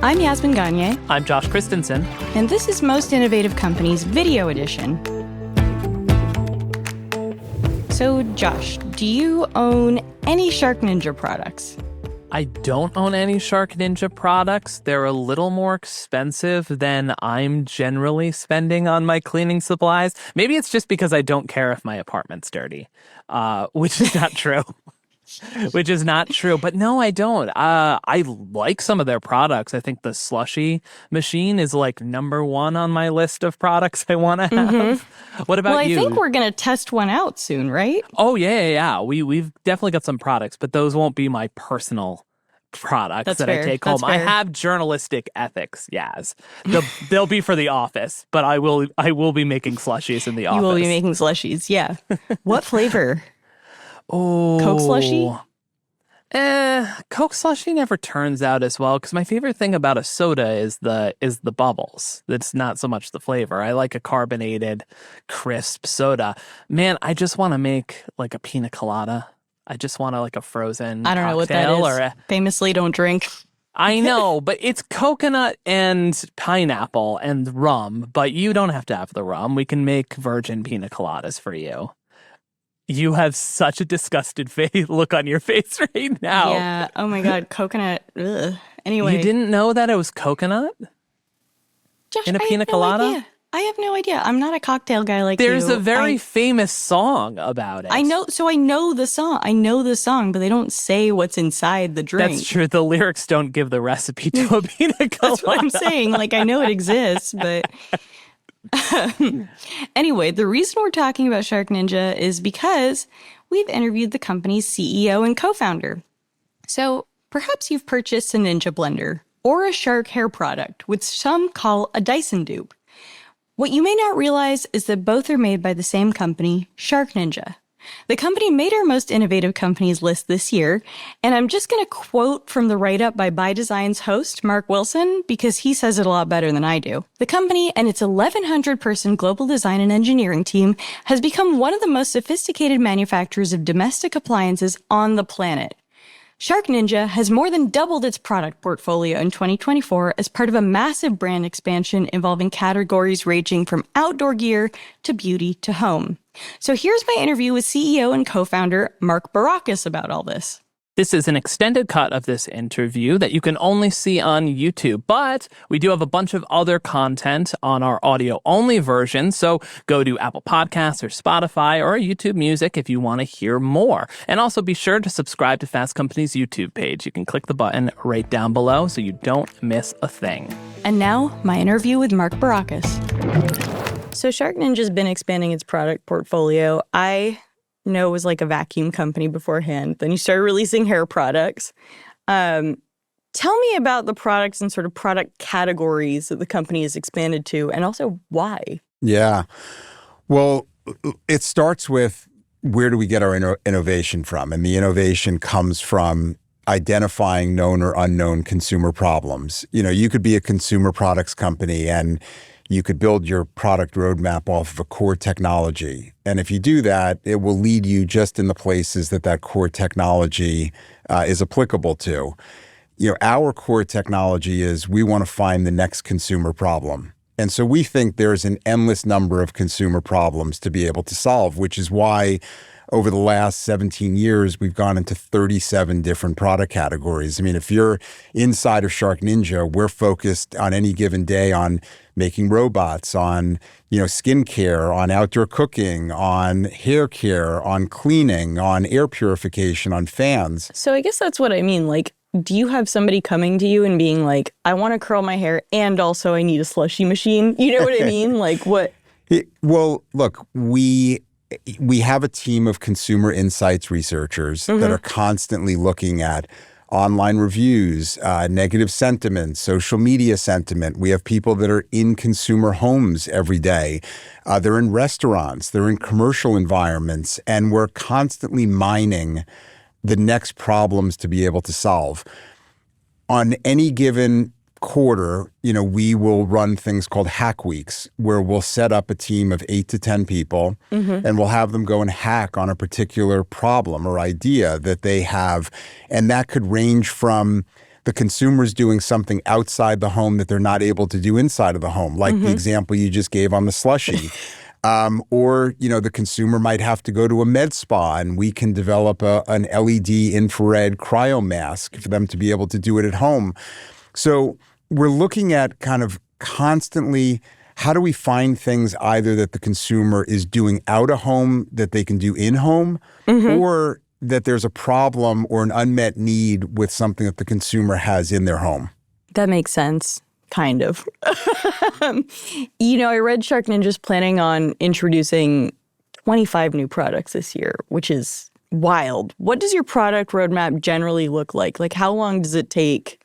I'm Yasmin Gagne. I'm Josh Christensen. And this is Most Innovative Companies Video Edition. So, Josh, do you own any Shark Ninja products? I don't own any Shark Ninja products. They're a little more expensive than I'm generally spending on my cleaning supplies. Maybe it's just because I don't care if my apartment's dirty, which is not true. Which is not true. But no, I don't. I like some of their products. I think the slushy machine is like number one on my list of products I want to have. What about you? Well, I think we're going to test one out soon, right? Oh, yeah. We've definitely got some products, but those won't be my personal products That's that fair. I take That's home. I fair. have journalistic ethics, yes. They'll be for the office, but I will be making slushies in the office. You will be making slushies, yeah. What flavor? Oh, Coke slushie? Coke slushie never turns out as well because my favorite thing about a soda is the bubbles. It's not so much the flavor. I like a carbonated, crisp soda. Man, I just want to make like a pina colada. I just want like a frozen I don't know what that is. Famously don't drink. I know, but it's coconut and pineapple and rum, but you don't have to have the rum. We can make virgin pina coladas for you. You have such a disgusted look on your face right now. Yeah. Oh my God. Coconut. Ugh. Anyway. You didn't know that it was coconut Josh, in a pina colada? Idea. I have no idea. I'm not a cocktail guy like There's you. a very famous song about it. I know. So I know the song. But they don't say what's inside the drink. That's true. The lyrics don't give the recipe to a pina colada. That's what I'm saying. Like, I know it exists, but... Anyway, the reason we're talking about Shark Ninja is because we've interviewed the company's CEO and co-founder. So perhaps you've purchased a Ninja blender or a Shark hair product, which some call a Dyson dupe. What you may not realize is that both are made by the same company, Shark Ninja. The company made our Most Innovative Companies list this year, and I'm just going to quote from the write-up by By Design's host, Mark Wilson, because he says it a lot better than I do. The company and its 1,100-person global design and engineering team has become one of the most sophisticated manufacturers of domestic appliances on the planet. Shark Ninja has more than doubled its product portfolio in 2024 as part of a massive brand expansion involving categories ranging from outdoor gear to beauty to home. So here's my interview with CEO and co-founder Mark Baracus about all this. This is an extended cut of this interview that you can only see on YouTube, but we do have a bunch of other content on our audio-only version, so go to Apple Podcasts or Spotify or YouTube Music if you want to hear more. And also be sure to subscribe to Fast Company's YouTube page. You can click the button right down below so you don't miss a thing. And now, my interview with Mark Baracus. So Shark Ninja's been expanding its product portfolio. I know it was like a vacuum company beforehand. Then you started releasing hair products. Tell me about the products and sort of product categories that the company has expanded to, and also why. Yeah. Well, it starts with where do we get our innovation from? And the innovation comes from identifying known or unknown consumer problems. You know, you could be a consumer products company and you could build your product roadmap off of a core technology. And if you do that, it will lead you just in the places that core technology is applicable to. You know, our core technology is we want to find the next consumer problem. And so we think there's an endless number of consumer problems to be able to solve, which is why over the last 17 years, we've gone into 37 different product categories. I mean, if you're inside of Shark Ninja, we're focused on any given day on making robots, on, skincare, on outdoor cooking, on hair care, on cleaning, on air purification, on fans. So I guess that's what I mean. Like, do you have somebody coming to you and being like, I want to curl my hair and also I need a slushy machine? You know what I mean? Like what? Well, look, we have a team of consumer insights researchers that are constantly looking at online reviews, negative sentiment, social media sentiment. We have people that are in consumer homes every day. They're in restaurants, they're in commercial environments, and we're constantly mining the next problems to be able to solve. On any given quarter, we will run things called hack weeks where we'll set up a team of 8 to 10 people and we'll have them go and hack on a particular problem or idea that they have. And that could range from the consumer's doing something outside the home that they're not able to do inside of the home, like the example you just gave on the slushie. Or, the consumer might have to go to a med spa, and we can develop an LED infrared cryo mask for them to be able to do it at home. So we're looking at kind of constantly, how do we find things either that the consumer is doing out of home that they can do in home, or that there's a problem or an unmet need with something that the consumer has in their home? That makes sense. Kind of. I read Shark Ninja's planning on introducing 25 new products this year, which is wild. What does your product roadmap generally look like? Like, how long does it take,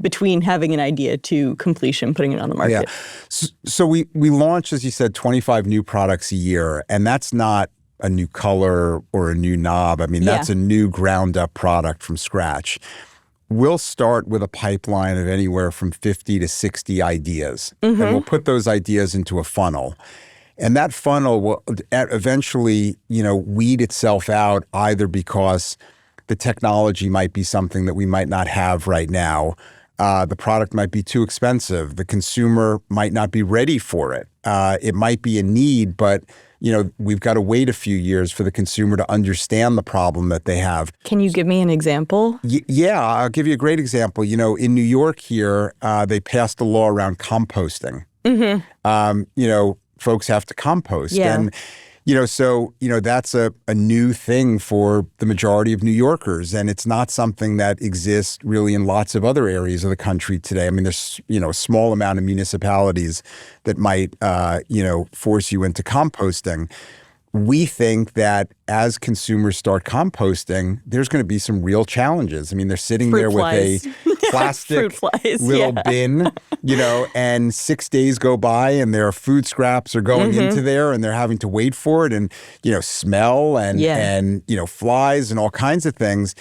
between having an idea to completion, putting it on the market? Yeah. So we launch, as you said, 25 new products a year, and that's not a new color or a new knob. I mean, that's a new ground up product from scratch. We'll start with a pipeline of anywhere from 50 to 60 ideas, and we'll put those ideas into a funnel. And that funnel will eventually, weed itself out, either because the technology might be something that we might not have right now. The product might be too expensive. The consumer might not be ready for it. It might be a need, but we've got to wait a few years for the consumer to understand the problem that they have. Can you give me an example? Yeah, I'll give you a great example. In New York here, they passed a law around composting. Folks have to compost. Yeah. And, that's a new thing for the majority of New Yorkers. And it's not something that exists really in lots of other areas of the country today. I mean, there's, a small amount of municipalities that might, force you into composting. We think that as consumers start composting, there's going to be some real challenges. I mean, they're sitting there with a plastic little bin, and 6 days go by and their food scraps are going into there and they're having to wait for it and, smell and flies and all kinds of things.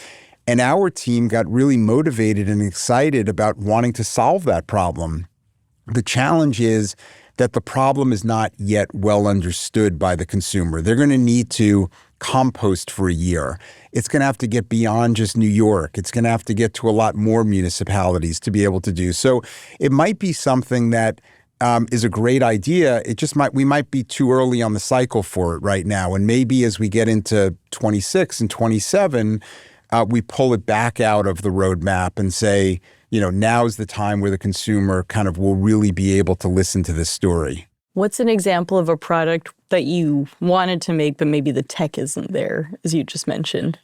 And our team got really motivated and excited about wanting to solve that problem. The challenge is that the problem is not yet well understood by the consumer. They're going to need to compost for a year. It's going to have to get beyond just New York. It's going to have to get to a lot more municipalities to be able to do. So it might be something that is a great idea. We might be too early on the cycle for it right now. And maybe as we get into 26 and 27, we pull it back out of the roadmap and say, now's the time where the consumer kind of will really be able to listen to this story. What's an example of a product that you wanted to make, but maybe the tech isn't there, as you just mentioned?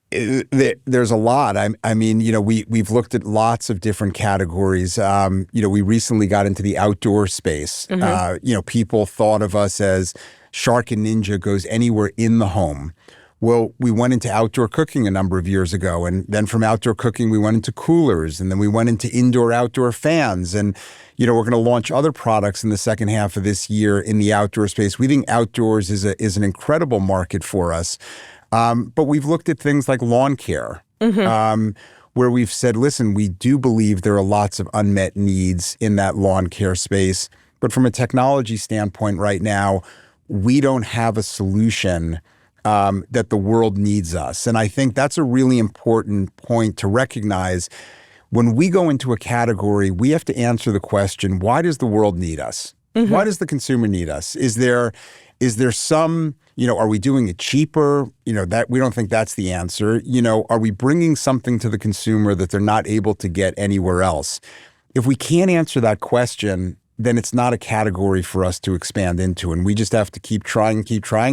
There's a lot. I mean, we've looked at lots of different categories. We recently got into the outdoor space. People thought of us as Shark and Ninja goes anywhere in the home. Well, we went into outdoor cooking a number of years ago, and then from outdoor cooking, we went into coolers, and then we went into indoor-outdoor fans. And, we're going to launch other products in the second half of this year in the outdoor space. We think outdoors is an incredible market for us. But we've looked at things like lawn care, where we've said, listen, we do believe there are lots of unmet needs in that lawn care space. But from a technology standpoint right now, we don't have a solution that the world needs us. And I think that's a really important point to recognize. When we go into a category, we have to answer the question, why does the world need us? Why does the consumer need us? Is there some, are we doing it cheaper? That we don't think that's the answer. Are we bringing something to the consumer that they're not able to get anywhere else? If we can't answer that question, then it's not a category for us to expand into. And we just have to keep trying.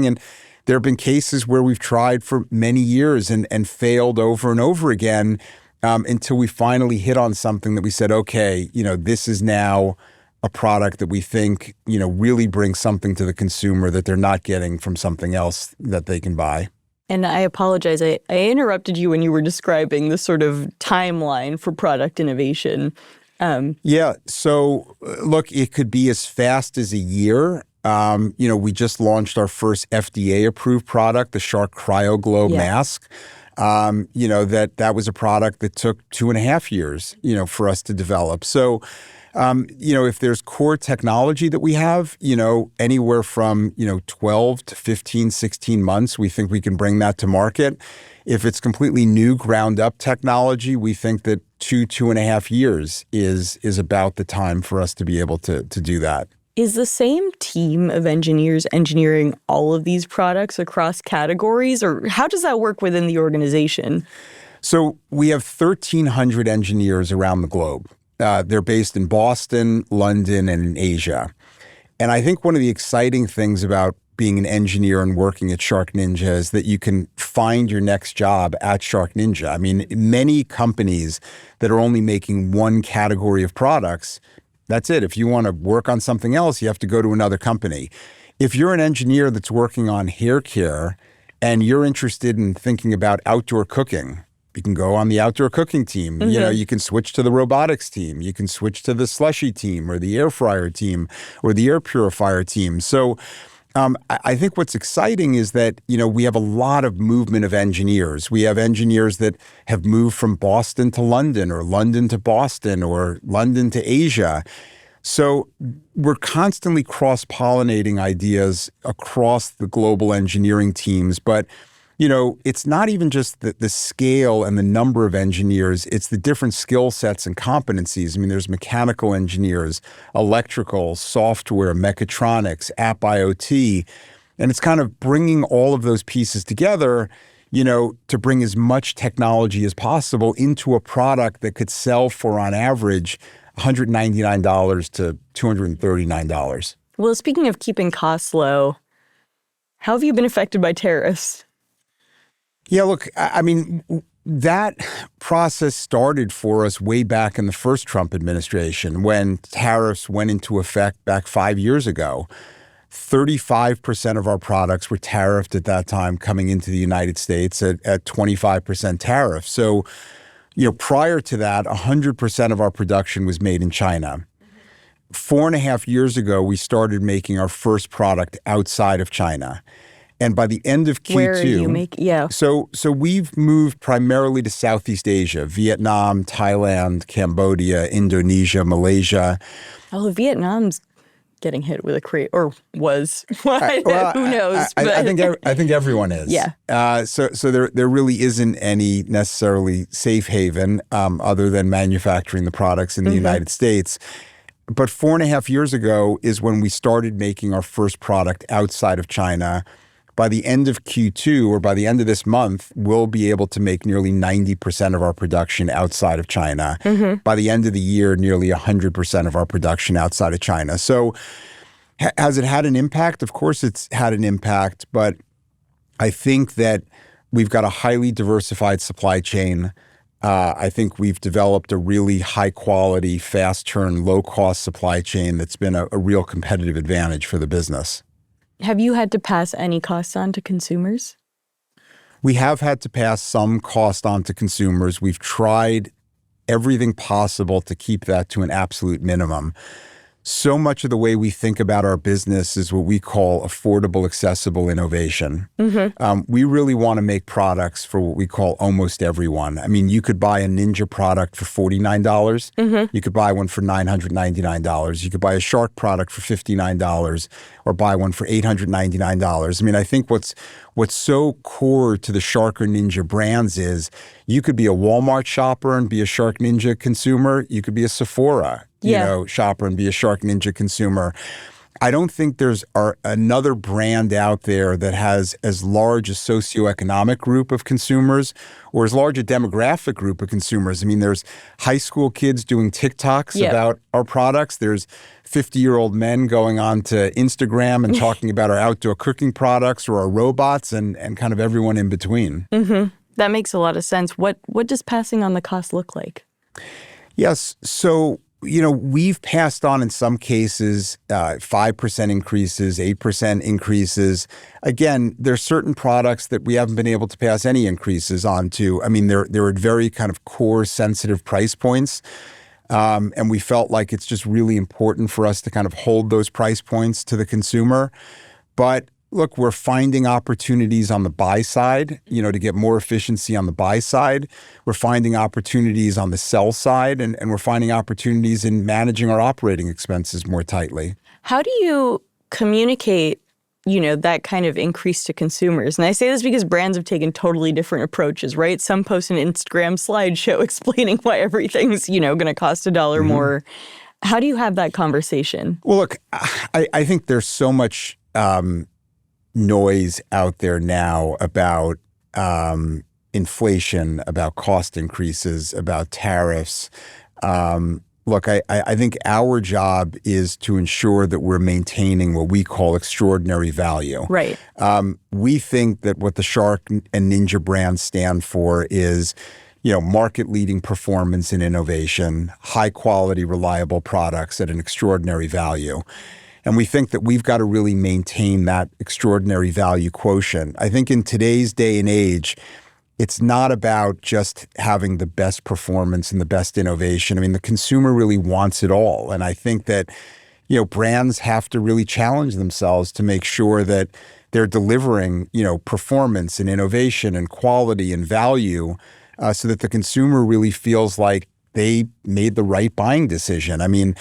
And there have been cases where we've tried for many years and failed over and over again until we finally hit on something that we said, okay, this is now a product that we think, really brings something to the consumer that they're not getting from something else that they can buy. And I apologize. I interrupted you when you were describing the sort of timeline for product innovation. Yeah. So look, it could be as fast as a year. We just launched our first FDA-approved product, the Shark CryoGlow mask. that was a product that took 2.5 years, for us to develop. So, if there's core technology that we have, anywhere from, 12 to 15, 16 months, we think we can bring that to market. If it's completely new ground up technology, we think that 2.5 years is about the time for us to be able to do that. Is the same team of engineers engineering all of these products across categories, or how does that work within the organization? So we have 1,300 engineers around the globe. They're based in Boston, London, and in Asia. And I think one of the exciting things about being an engineer and working at SharkNinja is that you can find your next job at SharkNinja. I mean, many companies that are only making one category of products, that's it. If you want to work on something else, you have to go to another company. If you're an engineer that's working on hair care and you're interested in thinking about outdoor cooking, you can go on the outdoor cooking team. Mm-hmm. You can switch to the robotics team. You can switch to the slushy team or the air fryer team or the air purifier team. So I think what's exciting is that, we have a lot of movement of engineers. We have engineers that have moved from Boston to London or London to Boston or London to Asia. So we're constantly cross-pollinating ideas across the global engineering teams. But, it's not even just the scale and the number of engineers. It's the different skill sets and competencies. I mean, there's mechanical engineers, electrical, software, mechatronics, app IoT. And it's kind of bringing all of those pieces together, to bring as much technology as possible into a product that could sell for, on average, $199 to $239. Well, speaking of keeping costs low, how have you been affected by tariffs? Yeah, look, I mean, that process started for us way back in the first Trump administration when tariffs went into effect back 5 years ago. 35% of our products were tariffed at that time coming into the United States at 25% tariff. So, prior to that, 100% of our production was made in China. 4.5 years ago, we started making our first product outside of China. And by the end of Q2, where do you make? Yeah. So we've moved primarily to Southeast Asia, Vietnam, Thailand, Cambodia, Indonesia, Malaysia. Oh, Vietnam's getting hit with a or was. Who knows? I think everyone is. Yeah. So there really isn't any necessarily safe haven other than manufacturing the products in the United States. But 4.5 years ago is when we started making our first product outside of China. By the end of Q2, or by the end of this month, we'll be able to make nearly 90% of our production outside of China. By the end of the year, nearly 100% of our production outside of China. So has it had an impact? Of course it's had an impact, but I think that we've got a highly diversified supply chain. I think we've developed a really high quality, fast turn, low cost supply chain that's been a real competitive advantage for the business. Have you had to pass any costs on to consumers? We have had to pass some cost on to consumers. We've tried everything possible to keep that to an absolute minimum. So much of the way we think about our business is what we call affordable, accessible innovation. We really want to make products for what we call almost everyone. I mean, you could buy a Ninja product for $49. You could buy one for $999. You could buy a Shark product for $59 or buy one for $899. I mean, I think what's so core to the Shark or Ninja brands is you could be a Walmart shopper and be a Shark Ninja consumer. You could be a Sephora shopper and be a Shark Ninja consumer. I don't think there's another brand out there that has as large a socioeconomic group of consumers or as large a demographic group of consumers. I mean, there's high school kids doing TikToks about our products. There's 50-year-old men going on to Instagram and talking about our outdoor cooking products or our robots and kind of everyone in between. That makes a lot of sense. What does passing on the cost look like? Yes. So, we've passed on in some cases 5% increases, 8% increases. Again, there's certain products that we haven't been able to pass any increases on to. I mean, they're at very kind of core sensitive price points. And we felt like it's just really important for us to kind of hold those price points to the consumer. But Look, we're finding opportunities on the buy side, to get more efficiency on the buy side. We're finding opportunities on the sell side, and we're finding opportunities in managing our operating expenses more tightly. How do you communicate, that kind of increase to consumers? And I say this because brands have taken totally different approaches, right? Some post an Instagram slideshow explaining why everything's, going to cost $1 more. How do you have that conversation? Well, look, I think there's so much noise out there now about inflation, about cost increases, about tariffs. Look, I think our job is to ensure that we're maintaining what we call extraordinary value. Right. We think that what the Shark and Ninja brands stand for is, market-leading performance and innovation, high-quality, reliable products at an extraordinary value. And we think that we've got to really maintain that extraordinary value quotient. I think in today's day and age, it's not about just having the best performance and the best innovation. I mean, the consumer really wants it all. And I think that, brands have to really challenge themselves to make sure that they're delivering, performance and innovation and quality and value so that the consumer really feels like they made the right buying decision. I mean,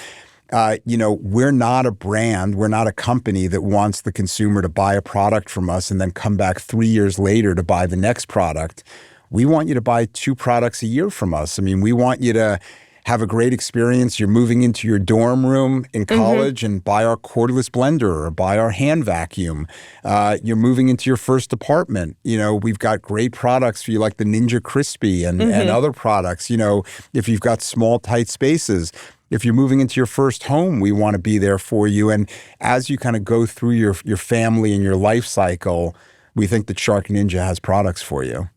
we're not a brand, we're not a company that wants the consumer to buy a product from us and then come back 3 years later to buy the next product. We want you to buy 2 products a year from us. I mean, we want you to have a great experience. You're moving into your dorm room in college and buy our cordless blender or buy our hand vacuum. You're moving into your first apartment. We've got great products for you like the Ninja Crispy and other products. If you've got small, tight spaces. If you're moving into your first home, we want to be there for you. And as you kind of go through your family and your life cycle, we think that Shark Ninja has products for you.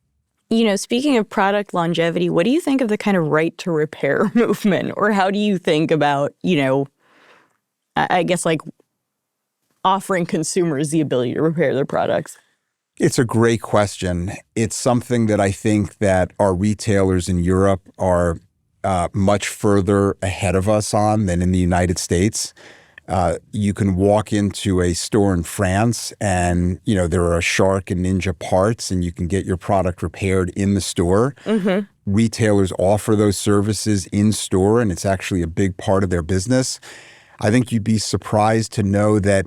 Speaking of product longevity, what do you think of the kind of right to repair movement? Or how do you think about, I guess like offering consumers the ability to repair their products? It's a great question. It's something that I think that our retailers in Europe are much further ahead of us on than in the United States. You can walk into a store in France and, there are Shark and Ninja parts and you can get your product repaired in the store. Retailers offer those services in store and it's actually a big part of their business. I think you'd be surprised to know that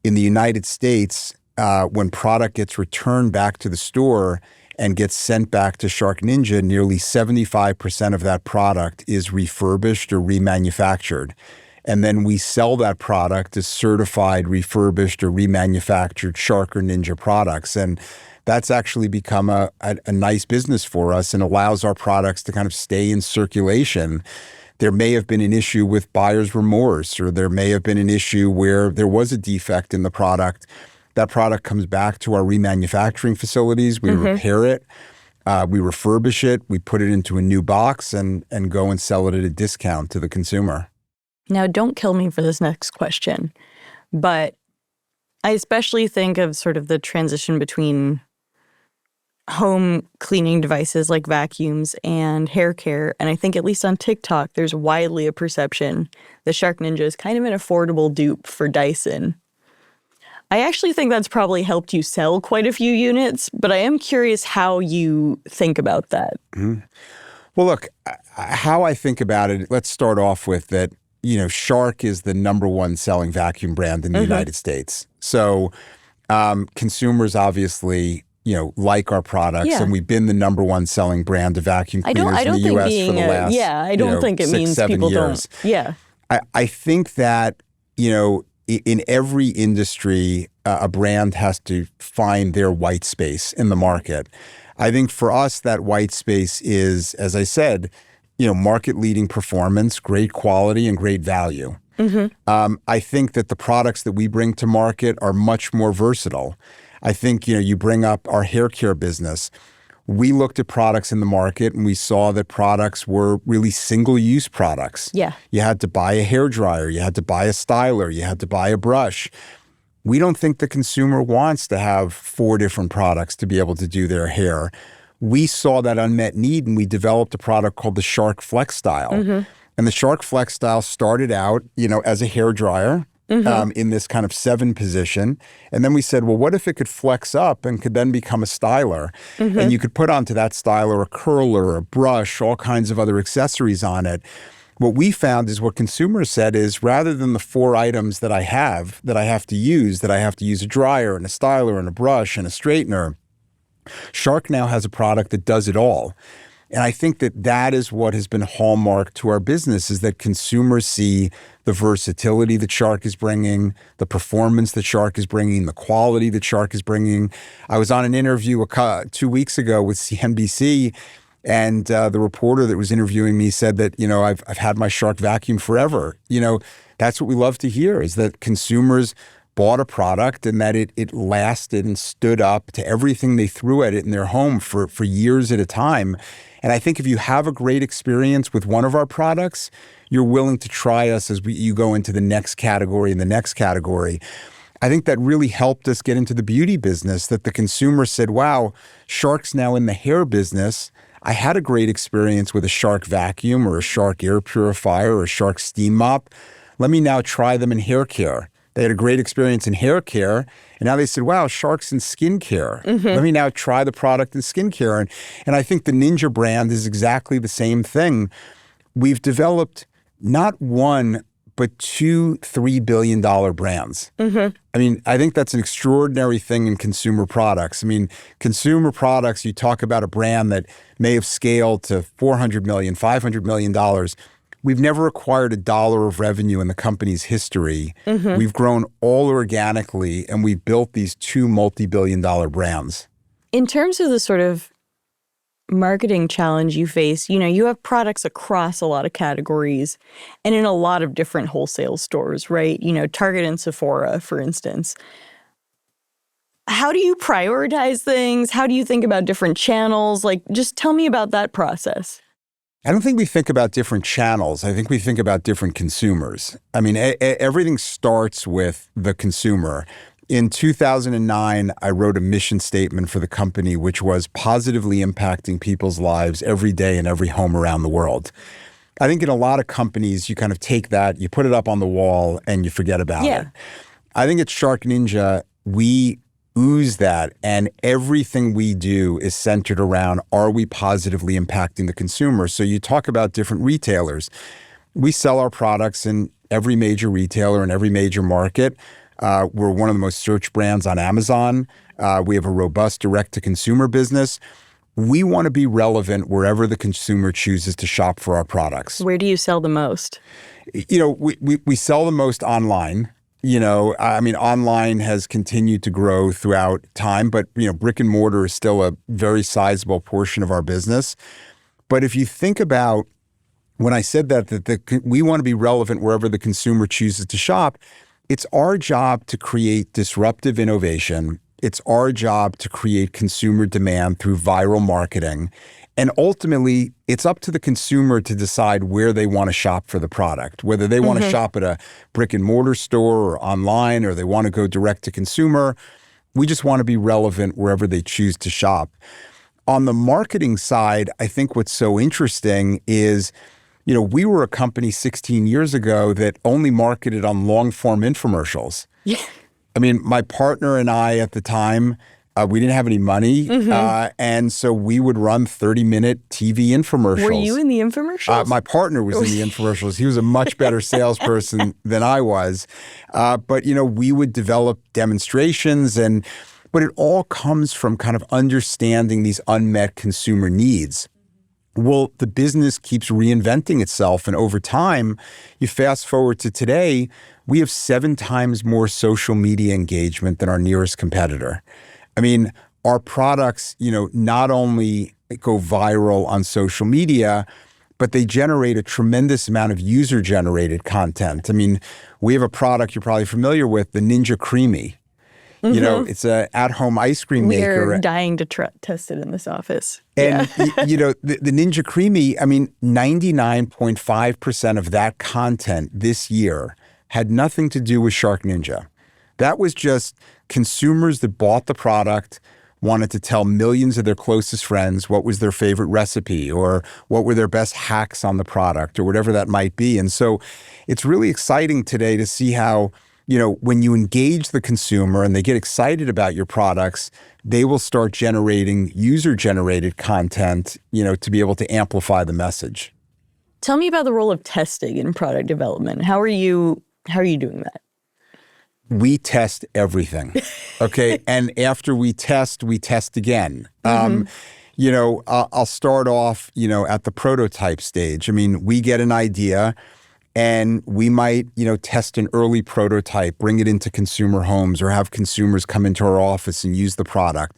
in the United States, when product gets returned back to the store and gets sent back to Shark Ninja, nearly 75% of that product is refurbished or remanufactured. And then we sell that product as certified, refurbished, or remanufactured Shark or Ninja products. And that's actually become a nice business for us and allows our products to kind of stay in circulation. There may have been an issue with buyer's remorse, or there may have been an issue where there was a defect in the product. That product comes back to our remanufacturing facilities. We repair it. We refurbish it. We put it into a new box and go and sell it at a discount to the consumer. Now, don't kill me for this next question, but I especially think of sort of the transition between home cleaning devices like vacuums and hair care. And I think at least on TikTok, there's widely a perception that Shark Ninja is kind of an affordable dupe for Dyson. I actually think that's probably helped you sell quite a few units, but I am curious how you think about that. Well, look, how I think about it, let's start off with that, Shark is the #1 selling vacuum brand in the United States. So consumers obviously, like our products, and we've been the #1 selling brand of vacuum cleaners in the U.S. for the last, I don't think it 6, means 7 people years. don't. Yeah. I think that, in every industry, a brand has to find their white space in the market. I think for us, that white space is, as I said, market-leading performance, great quality, and great value. I think that the products that we bring to market are much more versatile. I think, you bring up our hair care business. We looked at products in the market and we saw that products were really single-use products. Yeah. You had to buy a hairdryer, you had to buy a styler, you had to buy a brush. We don't think the consumer wants to have 4 different products to be able to do their hair. We saw that unmet need and we developed a product called the Shark Flex Style. And the Shark Flex Style started out, as a hairdryer. in this kind of 7 position. And then we said, well, what if it could flex up and could then become a styler? And you could put onto that styler a curler, a brush, all kinds of other accessories on it. What we found is what consumers said is rather than the 4 items that I have to use a dryer and a styler and a brush and a straightener, Shark now has a product that does it all. And I think that is what has been hallmark to our business, is that consumers see the versatility that Shark is bringing, the performance that Shark is bringing, the quality that Shark is bringing. I was on an interview 2 weeks ago with CNBC, and the reporter that was interviewing me said that, I've had my Shark vacuum forever. That's what we love to hear, is that consumers bought a product and that it lasted and stood up to everything they threw at it in their home for years at a time. And I think if you have a great experience with one of our products, you're willing to try us as you go into the next category and the next category. I think that really helped us get into the beauty business, that the consumer said, wow, Shark's now in the hair business. I had a great experience with a Shark vacuum or a Shark air purifier or a Shark steam mop. Let me now try them in hair care. They had a great experience in hair care, and now they said, wow, Shark's in skincare. Let me now try the product in skincare. And I think the Ninja brand is exactly the same thing. We've developed not one, but 2 $3 billion brands. I mean, I think that's an extraordinary thing in consumer products. I mean, consumer products, you talk about a brand that may have scaled to $400 million, $500 million. We've never acquired $1 of revenue in the company's history. We've grown all organically, and we've built these 2 multi-billion-dollar brands. In terms of the sort of marketing challenge you face, you have products across a lot of categories and in a lot of different wholesale stores, right? Target and Sephora, for instance. How do you prioritize things? How do you think about different channels? Just tell me about that process. I don't think we think about different channels. I think we think about different consumers. I mean, everything starts with the consumer. In 2009, I wrote a mission statement for the company, which was positively impacting people's lives every day in every home around the world. I think in a lot of companies, you kind of take that, you put it up on the wall, and you forget about it. I think at Shark Ninja, we ooze that, and everything we do is centered around, are we positively impacting the consumer? So you talk about different retailers. We sell our products in every major retailer in every major market. We're one of the most searched brands on Amazon. We have a robust direct-to-consumer business. We want to be relevant wherever the consumer chooses to shop for our products. Where do you sell the most? We sell the most online. Online has continued to grow throughout time, but, brick and mortar is still a very sizable portion of our business. But if you think about when I said that we want to be relevant wherever the consumer chooses to shop, it's our job to create disruptive innovation. It's our job to create consumer demand through viral marketing. And ultimately, it's up to the consumer to decide where they want to shop for the product, whether they want to shop at a brick and mortar store or online, or they want to go direct to consumer. We just want to be relevant wherever they choose to shop. On the marketing side, I think what's so interesting is, we were a company 16 years ago that only marketed on long-form infomercials. I mean, my partner and I at the time, we didn't have any money, and so we would run 30-minute TV infomercials. Were you in the infomercials? My partner was in the infomercials. He was a much better salesperson than I was. But, we would develop demonstrations, but it all comes from kind of understanding these unmet consumer needs. Well, the business keeps reinventing itself, and over time, you fast forward to today, we have 7 times more social media engagement than our nearest competitor. I mean, our products, not only go viral on social media, but they generate a tremendous amount of user-generated content. I mean, we have a product you're probably familiar with, the Ninja Creamy. It's an at-home ice cream maker. We're dying to test it in this office. And, the Ninja Creamy, 99.5% of that content this year had nothing to do with Shark Ninja. That was just consumers that bought the product, wanted to tell millions of their closest friends what was their favorite recipe or what were their best hacks on the product or whatever that might be. And so it's really exciting today to see how when you engage the consumer and they get excited about your products, they will start generating user-generated content, to be able to amplify the message. Tell me about the role of testing in product development. How are you doing that? We test everything. Okay. And after we test again. I'll start off, at the prototype stage. I mean, we get an idea and we might, test an early prototype, bring it into consumer homes or have consumers come into our office and use the product.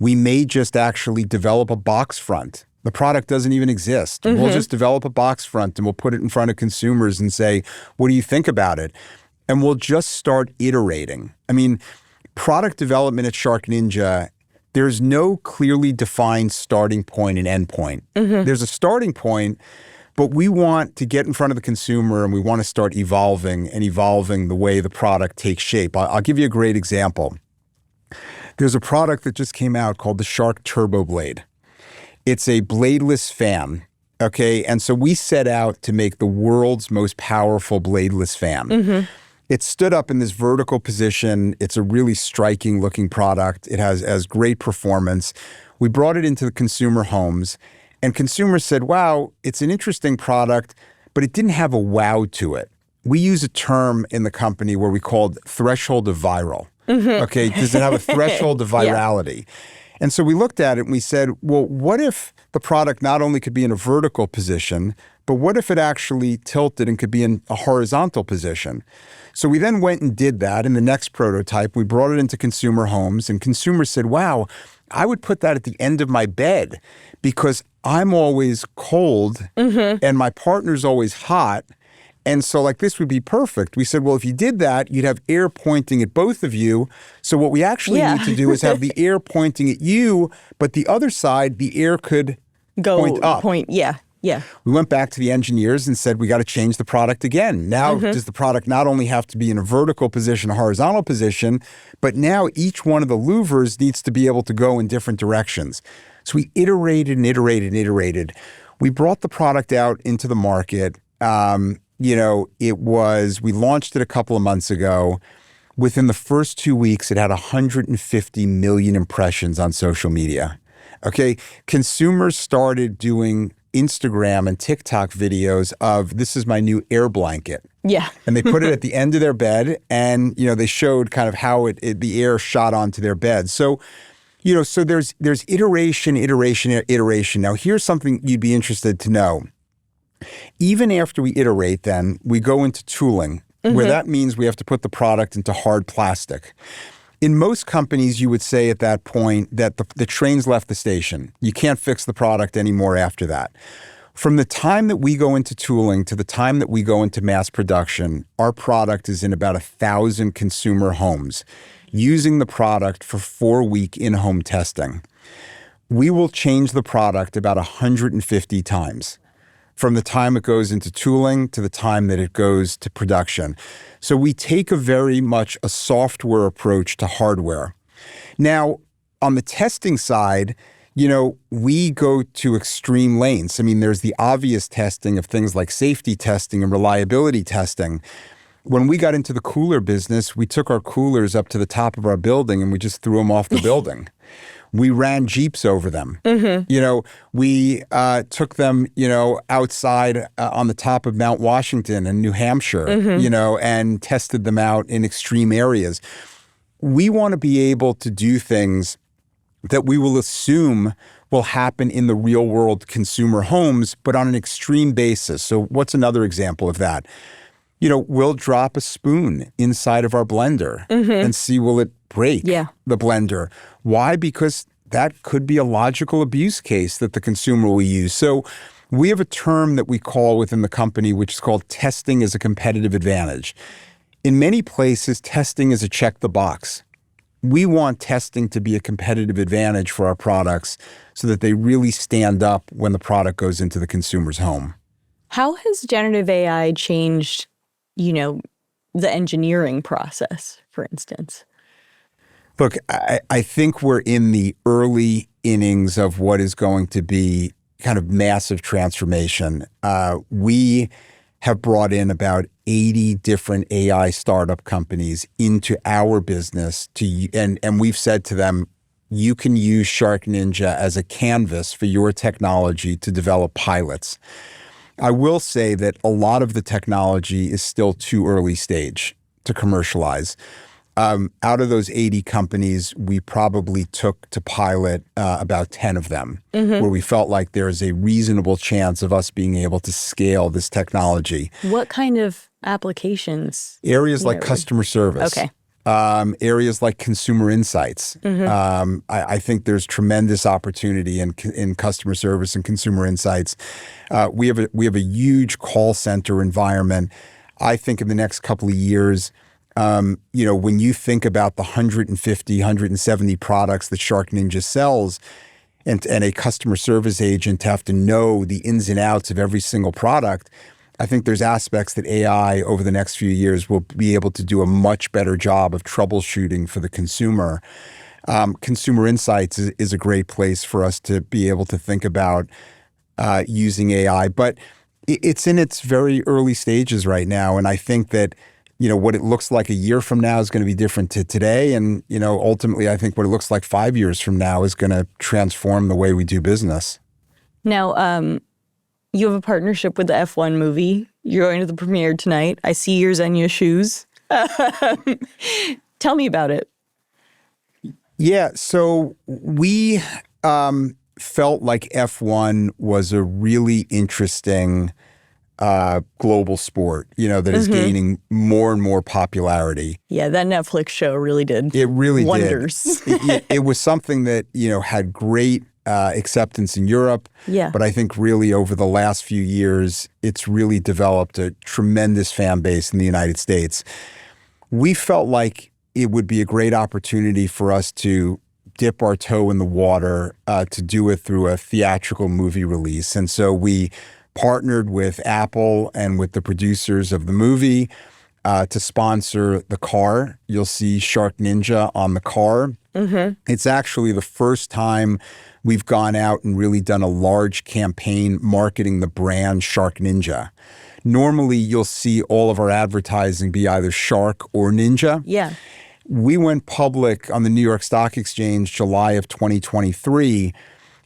We may just actually develop a box front. The product doesn't even exist. Mm-hmm. We'll just develop a box front and we'll put it in front of consumers and say, what do you think about it? And we'll just start iterating. I mean, product development at SharkNinja, there's no clearly defined starting point and end point. Mm-hmm. There's a starting point, but we want to get in front of the consumer and we want to start evolving the way the product takes shape. I'll give you a great example. There's a product that just came out called the Shark Turbo Blade. It's a bladeless fan, okay? And so we set out to make the world's most powerful bladeless fan. Mm-hmm. It stood up in this vertical position. It's a really striking looking product. It has great performance. We brought it into the consumer homes and consumers said, wow, it's an interesting product, but it didn't have a wow to it. We use a term in the company where we called threshold of viral. Mm-hmm. Okay, does it have a threshold of virality? Yeah. And so we looked at it and we said, well, what if the product not only could be in a vertical position, but what if it actually tilted and could be in a horizontal position? So we then went and did that in the next prototype. We brought it into consumer homes and consumers said, wow, I would put that at the end of my bed because I'm always cold and my partner's always hot. And so this would be perfect. We said, well, if you did that, you'd have air pointing at both of you. So what we actually need to do is have the air pointing at you, but the other side, the air could point up. Yeah. We went back to the engineers and said, we got to change the product again. Now, does the product not only have to be in a vertical position, a horizontal position, but now each one of the louvers needs to be able to go in different directions. So we iterated and iterated and iterated. We brought the product out into the market. We launched it a couple of months ago. Within the first 2 weeks, it had 150 million impressions on social media. Okay. Consumers started doing Instagram and TikTok videos of this is my new air blanket. Yeah. And they put it at the end of their bed and, they showed kind of how the air shot onto their bed. So, so there's iteration. Now, here's something you'd be interested to know. Even after we iterate, then we go into tooling, where that means we have to put the product into hard plastic. In most companies, you would say at that point that the train's left the station. You can't fix the product anymore after that. From the time that we go into tooling to the time that we go into mass production, our product is in about 1,000 consumer homes using the product for 4-week in-home testing. We will change the product about 150 times from the time it goes into tooling to the time that it goes to production. So we take a very much a software approach to hardware. Now, on the testing side, we go to extreme lengths. I mean, there's the obvious testing of things like safety testing and reliability testing. When we got into the cooler business, we took our coolers up to the top of our building and we just threw them off the building. We ran Jeeps over them. We took them, outside on the top of Mount Washington in New Hampshire, and tested them out in extreme areas. We want to be able to do things that we will assume will happen in the real world consumer homes, but on an extreme basis. So what's another example of that? We'll drop a spoon inside of our blender and see, will it break the blender? Why? Because that could be a logical abuse case that the consumer will use. So we have a term that we call within the company, which is called testing as a competitive advantage. In many places, testing is a check the box. We want testing to be a competitive advantage for our products so that they really stand up when the product goes into the consumer's home. How has generative AI changed, the engineering process, for instance? Look, I think we're in the early innings of what is going to be kind of massive transformation. We have brought in about 80 different AI startup companies into our business and we've said to them, you can use Shark Ninja as a canvas for your technology to develop pilots. I will say that a lot of the technology is still too early stage to commercialize. Out of those 80 companies, we probably took to pilot about 10 of them, where we felt like there is a reasonable chance of us being able to scale this technology. What kind of applications? Areas like customer service. Okay. Areas like consumer insights. I think there's tremendous opportunity in customer service and consumer insights. We have a huge call center environment. I think in the next couple of years, when you think about the 150, 170 products that Shark Ninja sells, and a customer service agent to have to know the ins and outs of every single product, I think there's aspects that AI over the next few years will be able to do a much better job of troubleshooting for the consumer. Consumer insights is a great place for us to be able to think about using AI, but it's in its very early stages right now. And I think that, what it looks like a year from now is going to be different to today. And, ultimately, I think what it looks like 5 years from now is going to transform the way we do business. Now, you have a partnership with the F1 movie. You're going to the premiere tonight. I see your Xenia shoes. Tell me about it. Yeah, so we felt like F1 was a really interesting global sport, that is gaining more and more popularity. Yeah, that Netflix show really did. It really wonders. It was something that, had great acceptance in Europe. Yeah. But I think really over the last few years, it's really developed a tremendous fan base in the United States. We felt like it would be a great opportunity for us to dip our toe in the water, to do it through a theatrical movie release. And so we partnered with Apple and with the producers of the movie to sponsor the car. You'll see Shark Ninja on the car. It's actually the first time we've gone out and really done a large campaign marketing the brand Shark Ninja. Normally, you'll see all of our advertising be either Shark or Ninja. Yeah. We went public on the New York Stock Exchange July of 2023.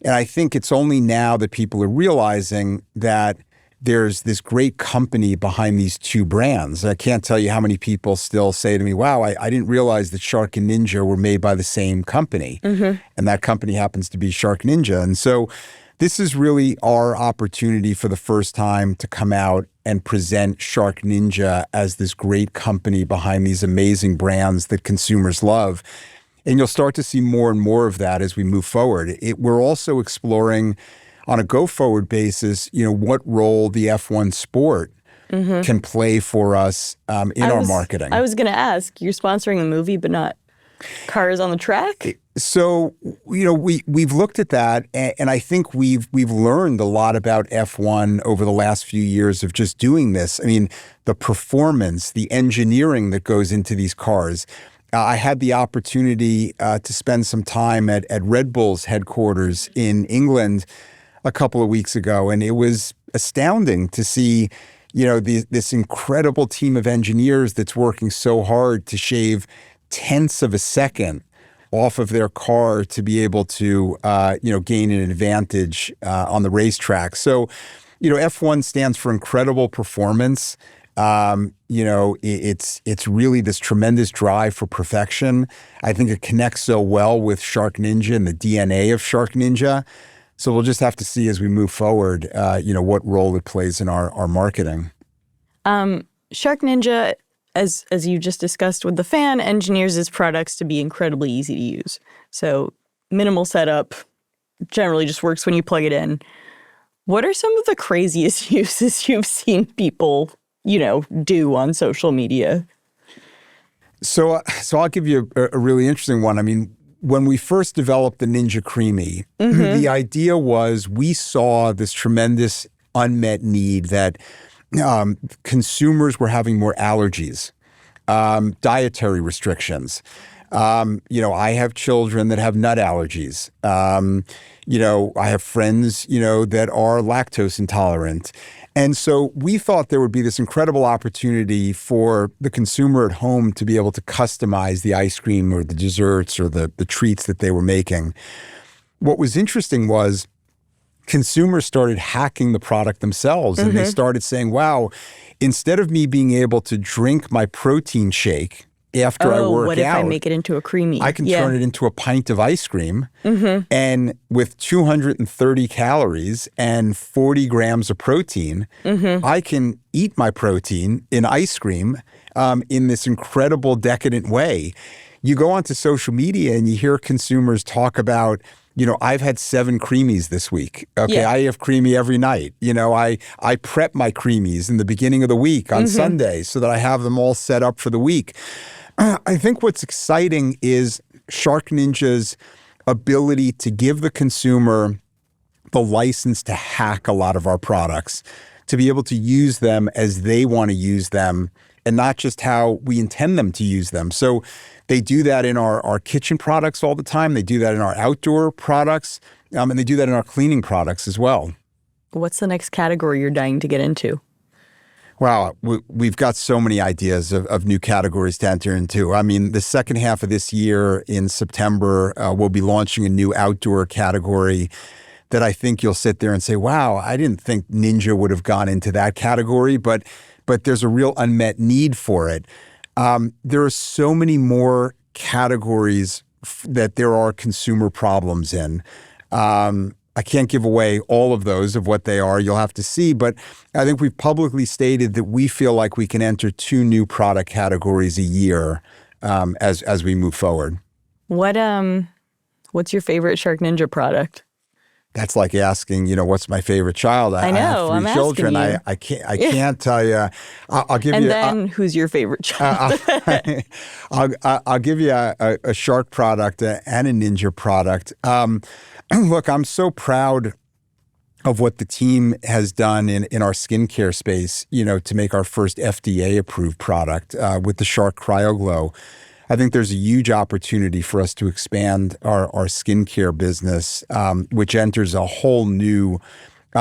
And I think it's only now that people are realizing that there's this great company behind these two brands. I can't tell you how many people still say to me, wow, I didn't realize that Shark and Ninja were made by the same company. And that company happens to be Shark Ninja. And so this is really our opportunity for the first time to come out and present Shark Ninja as this great company behind these amazing brands that consumers love. And you'll start to see more and more of that as we move forward. We're also exploring on a go-forward basis, what role the F1 sport can play for us in our marketing. I was going to ask, you're sponsoring the movie, but not cars on the track? So, we've looked at that, and I think we've learned a lot about F1 over the last few years of just doing this. I mean, the performance, the engineering that goes into these cars. I had the opportunity to spend some time at Red Bull's headquarters in England a couple of weeks ago, and it was astounding to see, this incredible team of engineers that's working so hard to shave tenths of a second off of their car to be able to, gain an advantage on the racetrack. So, F1 stands for incredible performance. It's really this tremendous drive for perfection. I think it connects so well with Shark Ninja and the DNA of Shark Ninja. So we'll just have to see as we move forward, what role it plays in our marketing. Shark Ninja, as you just discussed with the fan, engineers its products to be incredibly easy to use. So minimal setup, generally just works when you plug it in. What are some of the craziest uses you've seen people do on social media? So I'll give you a really interesting one. I mean, when we first developed the Ninja Creamy, the idea was we saw this tremendous unmet need that consumers were having more allergies, dietary restrictions. I have children that have nut allergies. I have friends, that are lactose intolerant. And so we thought there would be this incredible opportunity for the consumer at home to be able to customize the ice cream or the desserts or the treats that they were making. What was interesting was consumers started hacking the product themselves, and they started saying, wow, instead of me being able to drink my protein shake after I work out, what if I make it into a creamy? I can turn it into a pint of ice cream, and with 230 calories and 40 grams of protein, I can eat my protein in ice cream in this incredible decadent way. You go onto social media and you hear consumers talk about, I've had 7 creamies this week. Okay, I have creamy every night. I prep my creamies in the beginning of the week on Sunday so that I have them all set up for the week. I think what's exciting is Shark Ninja's ability to give the consumer the license to hack a lot of our products, to be able to use them as they want to use them and not just how we intend them to use them. So they do that in our kitchen products all the time. They do that in our outdoor products, and they do that in our cleaning products as well. What's the next category you're dying to get into? Wow, we've got so many ideas of new categories to enter into. I mean, the second half of this year in September, we'll be launching a new outdoor category that I think you'll sit there and say, wow, I didn't think Ninja would have gone into that category, but there's a real unmet need for it. There are so many more categories that there are consumer problems in. I can't give away all of those of what they are. You'll have to see. But I think we've publicly stated that we feel like we can enter 2 new product categories a year as we move forward. What's your favorite Shark Ninja product? That's like asking, what's my favorite child? I know. I have 3 children. You. I can't tell you. I'll give and you. And then who's your favorite child? I'll give you a Shark product and a Ninja product. Look, I'm so proud of what the team has done in our skincare space, to make our first FDA-approved product with the Shark CryoGlow. I think there's a huge opportunity for us to expand our skincare business, which enters a whole new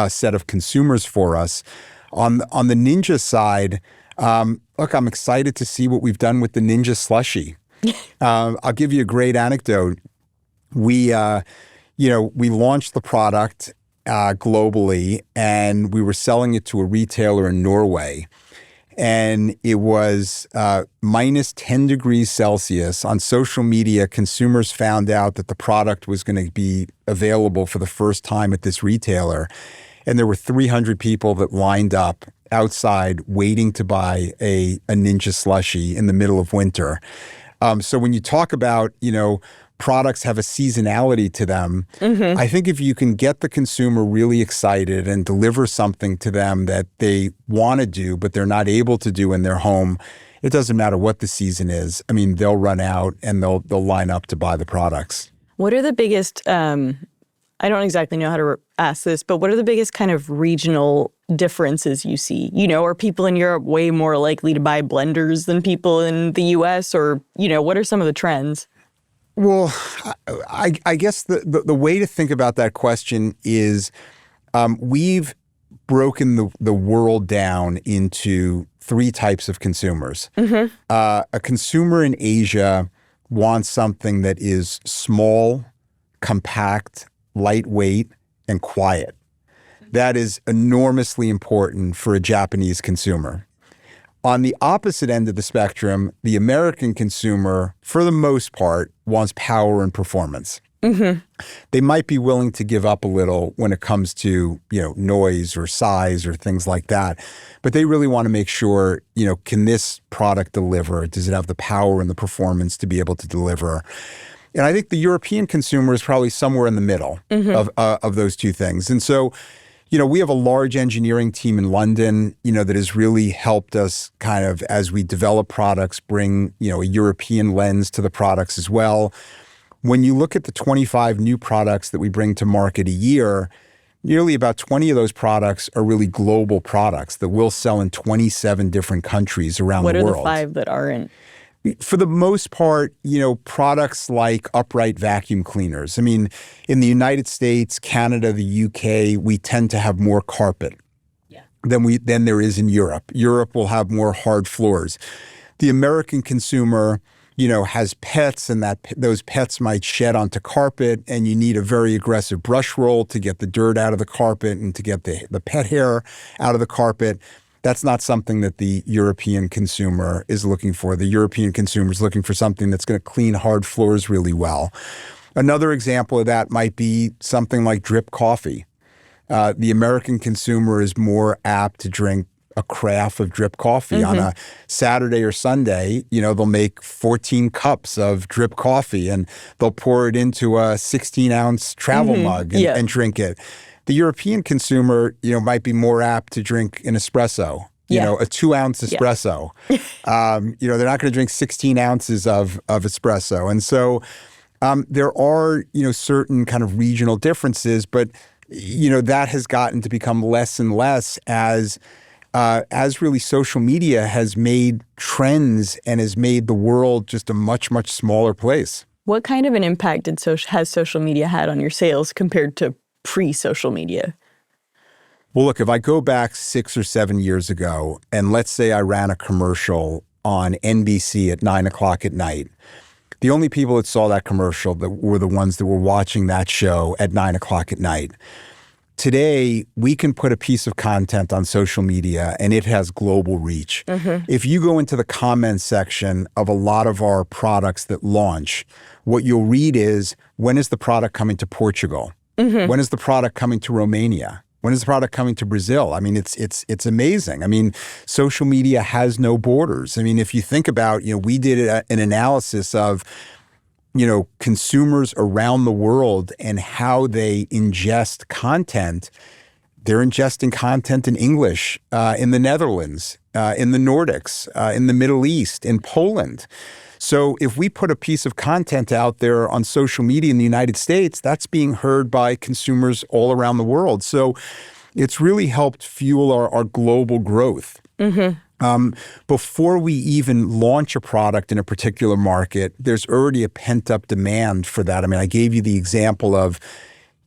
set of consumers for us. On the Ninja side, look, I'm excited to see what we've done with the Ninja Slushie. I'll give you a great anecdote. We launched the product globally, and we were selling it to a retailer in Norway. And it was minus 10 degrees Celsius. On social media, consumers found out that the product was going to be available for the first time at this retailer. And there were 300 people that lined up outside waiting to buy a Ninja Slushie in the middle of winter. So when you talk about, products have a seasonality to them. I think if you can get the consumer really excited and deliver something to them that they want to do, but they're not able to do in their home, it doesn't matter what the season is. I mean, they'll run out and they'll line up to buy the products. What are the biggest, I don't exactly know how to ask this, but what are the biggest kind of regional differences you see? Are people in Europe way more likely to buy blenders than people in the US? Or, what are some of the trends? Well, I guess the way to think about that question is we've broken the world down into 3 types of consumers. A consumer in Asia wants something that is small, compact, lightweight, and quiet. That is enormously important for a Japanese consumer. On the opposite end of the spectrum, the American consumer, for the most part, wants power and performance. They might be willing to give up a little when it comes to, noise or size or things like that. But they really want to make sure, can this product deliver? Does it have the power and the performance to be able to deliver? And I think the European consumer is probably somewhere in the middle of those 2 things. And so, we have a large engineering team in London, that has really helped us kind of, as we develop products, bring, a European lens to the products as well. When you look at the 25 new products that we bring to market a year, nearly about 20 of those products are really global products that we'll sell in 27 different countries around the world. What are the 5 that aren't? For the most part, products like upright vacuum cleaners. I mean, in the United States, Canada, the UK, we tend to have more carpet than there is in Europe. Europe will have more hard floors. The American consumer, has pets, and those pets might shed onto carpet, and you need a very aggressive brush roll to get the dirt out of the carpet and to get the pet hair out of the carpet. That's not something that the European consumer is looking for. The European consumer is looking for something that's going to clean hard floors really well. Another example of that might be something like drip coffee. The American consumer is more apt to drink a carafe of drip coffee on a Saturday or Sunday. They'll make 14 cups of drip coffee and they'll pour it into a 16-ounce travel mug and drink it. The European consumer, might be more apt to drink an espresso, a 2-ounce espresso. They're not going to drink 16 ounces of espresso. And so there are, certain kind of regional differences, but, that has gotten to become less and less as really social media has made trends and has made the world just a much, much smaller place. What kind of an impact has social media had on your sales compared to pre-social media? Well, look, if I go back 6 or 7 years ago, and let's say I ran a commercial on NBC at 9 o'clock at night, the only people that saw that commercial were the ones that were watching that show at 9 o'clock at night. Today, we can put a piece of content on social media and it has global reach. If you go into the comments section of a lot of our products that launch, what you'll read is, when is the product coming to Portugal? When is the product coming to Romania? When is the product coming to Brazil? I mean, it's amazing. I mean, social media has no borders. I mean, if you think about, we did an analysis of, consumers around the world and how they ingest content. They're ingesting content in English, in the Netherlands, in the Nordics, in the Middle East, in Poland. So if we put a piece of content out there on social media in the United States, that's being heard by consumers all around the world. So it's really helped fuel our global growth. Before we even launch a product in a particular market, there's already a pent-up demand for that. I mean, I gave you the example of,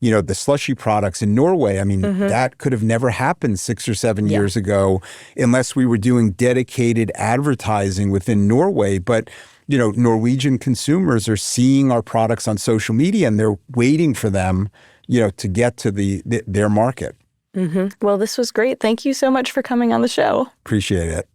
the slushy products in Norway. I mean, that could have never happened 6 or 7 years ago unless we were doing dedicated advertising within Norway. But Norwegian consumers are seeing our products on social media and they're waiting for them, to get to their market. Well, this was great. Thank you so much for coming on the show. Appreciate it.